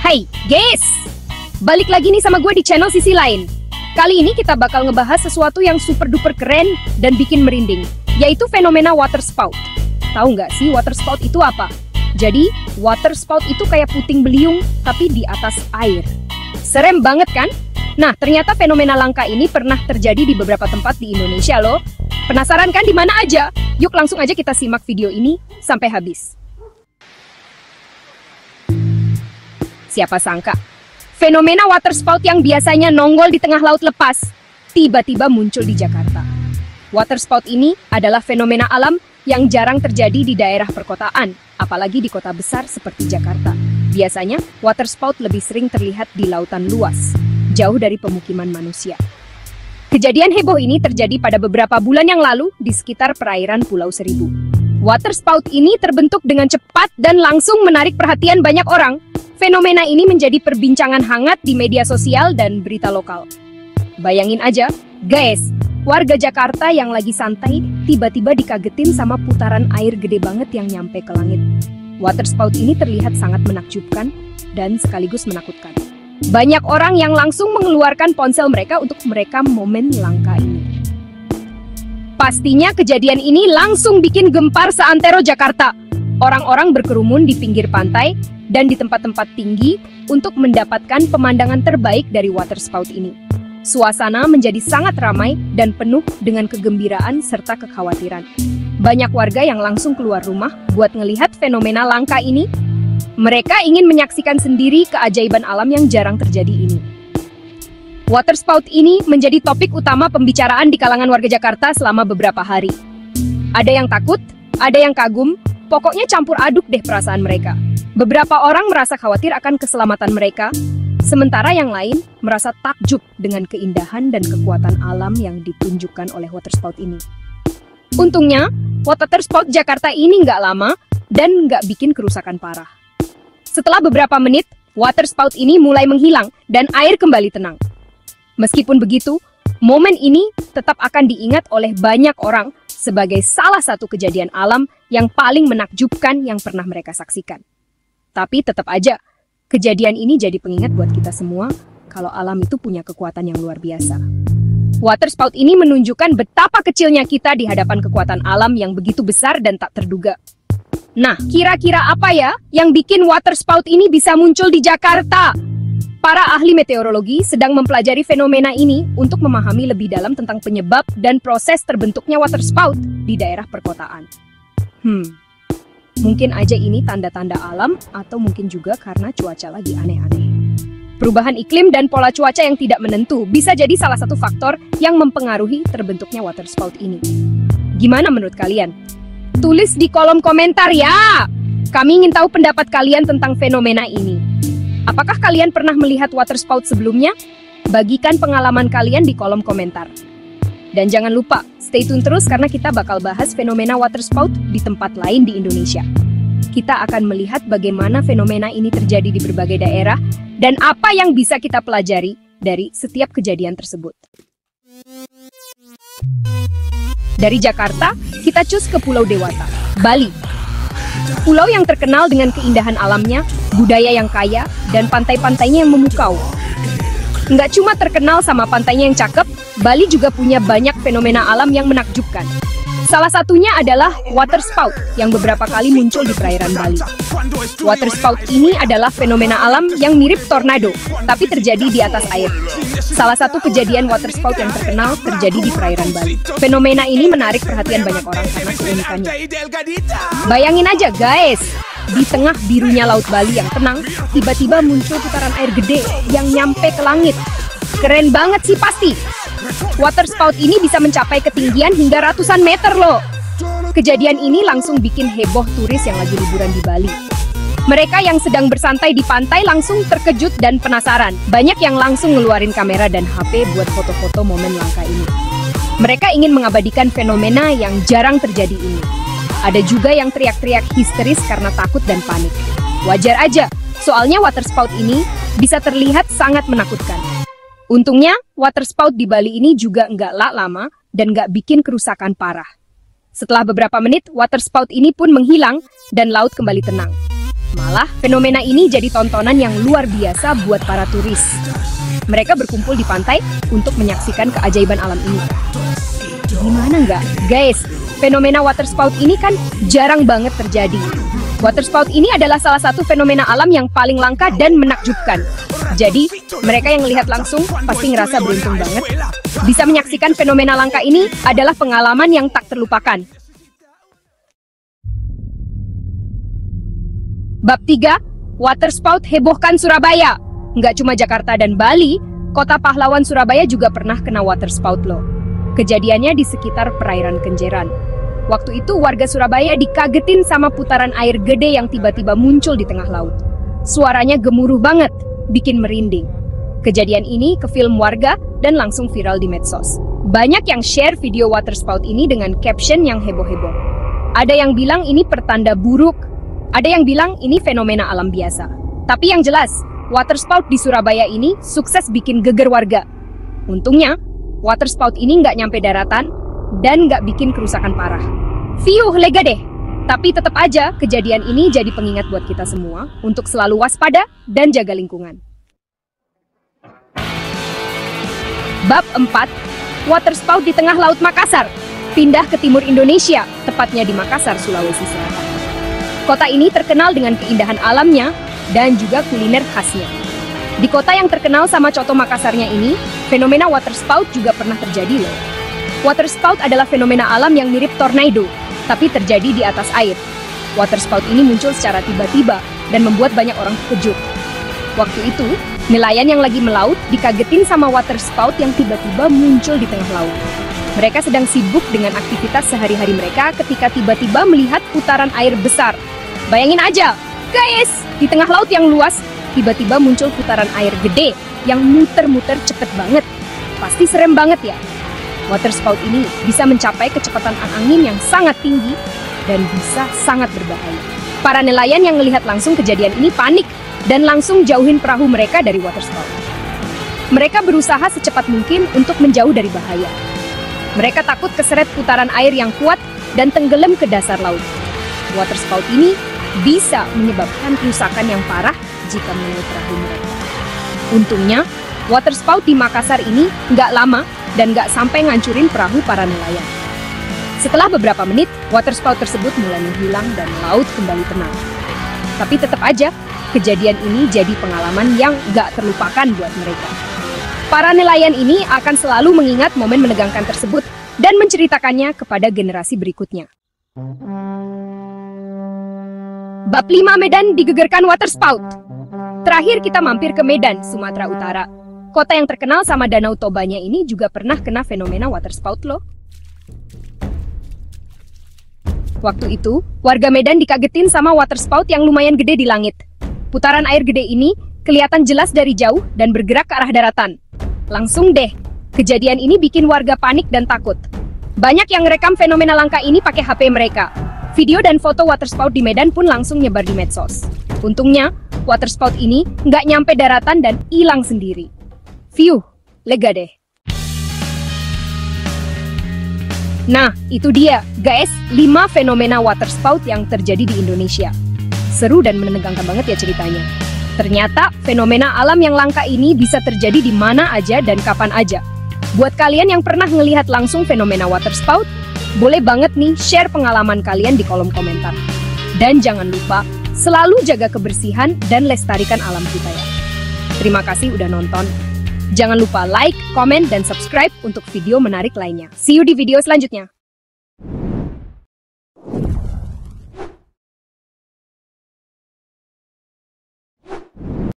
Hai guys, balik lagi nih sama gue di channel Sisi Lain. Kali ini kita bakal ngebahas sesuatu yang super duper keren dan bikin merinding, yaitu fenomena water spout. Tahu nggak sih water spout itu apa? Jadi, water spout itu kayak puting beliung tapi di atas air. Serem banget kan? Nah, ternyata fenomena langka ini pernah terjadi di beberapa tempat di Indonesia loh. Penasaran kan di mana aja? Yuk langsung aja kita simak video ini sampai habis. Siapa sangka, fenomena water spout yang biasanya nongol di tengah laut lepas, tiba-tiba muncul di Jakarta. Water spout ini adalah fenomena alam yang jarang terjadi di daerah perkotaan, apalagi di kota besar seperti Jakarta. Biasanya, water spout lebih sering terlihat di lautan luas, jauh dari pemukiman manusia. Kejadian heboh ini terjadi pada beberapa bulan yang lalu di sekitar perairan Pulau Seribu. Water spout ini terbentuk dengan cepat dan langsung menarik perhatian banyak orang. Fenomena ini menjadi perbincangan hangat di media sosial dan berita lokal. Bayangin aja, guys, warga Jakarta yang lagi santai tiba-tiba dikagetin sama putaran air gede banget yang nyampe ke langit. Water spout ini terlihat sangat menakjubkan dan sekaligus menakutkan. Banyak orang yang langsung mengeluarkan ponsel mereka untuk merekam momen langka ini. Pastinya kejadian ini langsung bikin gempar seantero Jakarta. Orang-orang berkerumun di pinggir pantai dan di tempat-tempat tinggi untuk mendapatkan pemandangan terbaik dari water spout ini. Suasana menjadi sangat ramai dan penuh dengan kegembiraan serta kekhawatiran. Banyak warga yang langsung keluar rumah buat ngelihat fenomena langka ini. Mereka ingin menyaksikan sendiri keajaiban alam yang jarang terjadi ini. Water spout ini menjadi topik utama pembicaraan di kalangan warga Jakarta selama beberapa hari. Ada yang takut, ada yang kagum, pokoknya campur aduk deh perasaan mereka. Beberapa orang merasa khawatir akan keselamatan mereka, sementara yang lain merasa takjub dengan keindahan dan kekuatan alam yang ditunjukkan oleh water spout ini. Untungnya, water spout Jakarta ini nggak lama dan nggak bikin kerusakan parah. Setelah beberapa menit, water spout ini mulai menghilang dan air kembali tenang. Meskipun begitu, momen ini tetap akan diingat oleh banyak orang sebagai salah satu kejadian alam yang paling menakjubkan yang pernah mereka saksikan. Tapi tetap aja, kejadian ini jadi pengingat buat kita semua kalau alam itu punya kekuatan yang luar biasa. Water spout ini menunjukkan betapa kecilnya kita di hadapan kekuatan alam yang begitu besar dan tak terduga. Nah, kira-kira apa ya yang bikin water spout ini bisa muncul di Jakarta? Para ahli meteorologi sedang mempelajari fenomena ini untuk memahami lebih dalam tentang penyebab dan proses terbentuknya water spout di daerah perkotaan. Mungkin aja ini tanda-tanda alam atau mungkin juga karena cuaca lagi aneh-aneh. Perubahan iklim dan pola cuaca yang tidak menentu bisa jadi salah satu faktor yang mempengaruhi terbentuknya water spout ini. Gimana menurut kalian? Tulis di kolom komentar ya! Kami ingin tahu pendapat kalian tentang fenomena ini. Apakah kalian pernah melihat water spout sebelumnya? Bagikan pengalaman kalian di kolom komentar. Dan jangan lupa, stay tune terus karena kita bakal bahas fenomena water spout di tempat lain di Indonesia. Kita akan melihat bagaimana fenomena ini terjadi di berbagai daerah dan apa yang bisa kita pelajari dari setiap kejadian tersebut. Dari Jakarta, kita cus ke Pulau Dewata, Bali. Pulau yang terkenal dengan keindahan alamnya, budaya yang kaya, dan pantai-pantainya yang memukau. Nggak cuma terkenal sama pantainya yang cakep, Bali juga punya banyak fenomena alam yang menakjubkan. Salah satunya adalah water spout yang beberapa kali muncul di perairan Bali. Water spout ini adalah fenomena alam yang mirip tornado, tapi terjadi di atas air. Salah satu kejadian water spout yang terkenal terjadi di perairan Bali. Fenomena ini menarik perhatian banyak orang karena keunikannya. Bayangin aja guys, di tengah birunya laut Bali yang tenang, tiba-tiba muncul putaran air gede yang nyampe ke langit. Keren banget sih pasti. Water spout ini bisa mencapai ketinggian hingga ratusan meter loh. Kejadian ini langsung bikin heboh turis yang lagi liburan di Bali. Mereka yang sedang bersantai di pantai langsung terkejut dan penasaran. Banyak yang langsung ngeluarin kamera dan HP buat foto-foto momen langka ini. Mereka ingin mengabadikan fenomena yang jarang terjadi ini. Ada juga yang teriak-teriak histeris karena takut dan panik. Wajar aja, soalnya water spout ini bisa terlihat sangat menakutkan. Untungnya, water spout di Bali ini juga nggak lama dan nggak bikin kerusakan parah. Setelah beberapa menit, water spout ini pun menghilang dan laut kembali tenang. Malah, fenomena ini jadi tontonan yang luar biasa buat para turis. Mereka berkumpul di pantai untuk menyaksikan keajaiban alam ini. Gimana nggak? Guys, fenomena waterspout ini kan jarang banget terjadi. Waterspout ini adalah salah satu fenomena alam yang paling langka dan menakjubkan. Jadi, mereka yang melihat langsung pasti ngerasa beruntung banget. Bisa menyaksikan fenomena langka ini adalah pengalaman yang tak terlupakan. Bab 3, waterspout hebohkan Surabaya. Nggak cuma Jakarta dan Bali, kota pahlawan Surabaya juga pernah kena waterspout loh. Kejadiannya di sekitar perairan Kenjeran. Waktu itu warga Surabaya dikagetin sama putaran air gede yang tiba-tiba muncul di tengah laut. Suaranya gemuruh banget, bikin merinding. Kejadian ini kefilm warga dan langsung viral di medsos. Banyak yang share video waterspout ini dengan caption yang heboh-heboh. Ada yang bilang ini pertanda buruk, ada yang bilang ini fenomena alam biasa. Tapi yang jelas, waterspout di Surabaya ini sukses bikin geger warga. Untungnya, waterspout ini nggak nyampe daratan dan nggak bikin kerusakan parah. Fiuh, lega deh. Tapi tetap aja, kejadian ini jadi pengingat buat kita semua untuk selalu waspada dan jaga lingkungan. Bab 4, waterspout di tengah Laut Makassar. Pindah ke timur Indonesia, tepatnya di Makassar, Sulawesi Selatan. Kota ini terkenal dengan keindahan alamnya dan juga kuliner khasnya. Di kota yang terkenal sama coto Makassarnya ini, fenomena waterspout juga pernah terjadi loh. Waterspout adalah fenomena alam yang mirip tornado, tapi terjadi di atas air. Waterspout ini muncul secara tiba-tiba dan membuat banyak orang terkejut. Waktu itu, nelayan yang lagi melaut dikagetin sama waterspout yang tiba-tiba muncul di tengah laut. Mereka sedang sibuk dengan aktivitas sehari-hari mereka ketika tiba-tiba melihat putaran air besar. Bayangin aja, guys, di tengah laut yang luas, tiba-tiba muncul putaran air gede yang muter-muter cepet banget. Pasti serem banget ya. Waterspout ini bisa mencapai kecepatan angin yang sangat tinggi dan bisa sangat berbahaya. Para nelayan yang melihat langsung kejadian ini panik dan langsung jauhin perahu mereka dari waterspout. Mereka berusaha secepat mungkin untuk menjauh dari bahaya. Mereka takut keseret putaran air yang kuat dan tenggelam ke dasar laut. Waterspout ini bisa menyebabkan kerusakan yang parah jika mengenai perahu mereka. Untungnya, waterspout di Makassar ini nggak lama dan nggak sampai ngancurin perahu para nelayan. Setelah beberapa menit, waterspout tersebut mulai menghilang dan laut kembali tenang. Tapi tetap aja, kejadian ini jadi pengalaman yang nggak terlupakan buat mereka. Para nelayan ini akan selalu mengingat momen menegangkan tersebut dan menceritakannya kepada generasi berikutnya. Bab 5, Medan digegerkan waterspout. Terakhir kita mampir ke Medan, Sumatera Utara. Kota yang terkenal sama Danau Tobanya ini juga pernah kena fenomena waterspout loh. Waktu itu, warga Medan dikagetin sama waterspout yang lumayan gede di langit. Putaran air gede ini kelihatan jelas dari jauh dan bergerak ke arah daratan. Langsung deh, kejadian ini bikin warga panik dan takut. Banyak yang ngerekam fenomena langka ini pakai HP mereka. Video dan foto waterspout di Medan pun langsung nyebar di medsos. Untungnya, waterspout ini nggak nyampe daratan dan hilang sendiri. Fiuh, lega deh. Nah, itu dia, guys, 5 fenomena waterspout yang terjadi di Indonesia. Seru dan menegangkan banget ya ceritanya. Ternyata, fenomena alam yang langka ini bisa terjadi di mana aja dan kapan aja. Buat kalian yang pernah ngelihat langsung fenomena waterspout, boleh banget nih share pengalaman kalian di kolom komentar. Dan jangan lupa, selalu jaga kebersihan dan lestarikan alam kita ya. Terima kasih udah nonton. Jangan lupa like, komen, dan subscribe untuk video menarik lainnya. See you di video selanjutnya.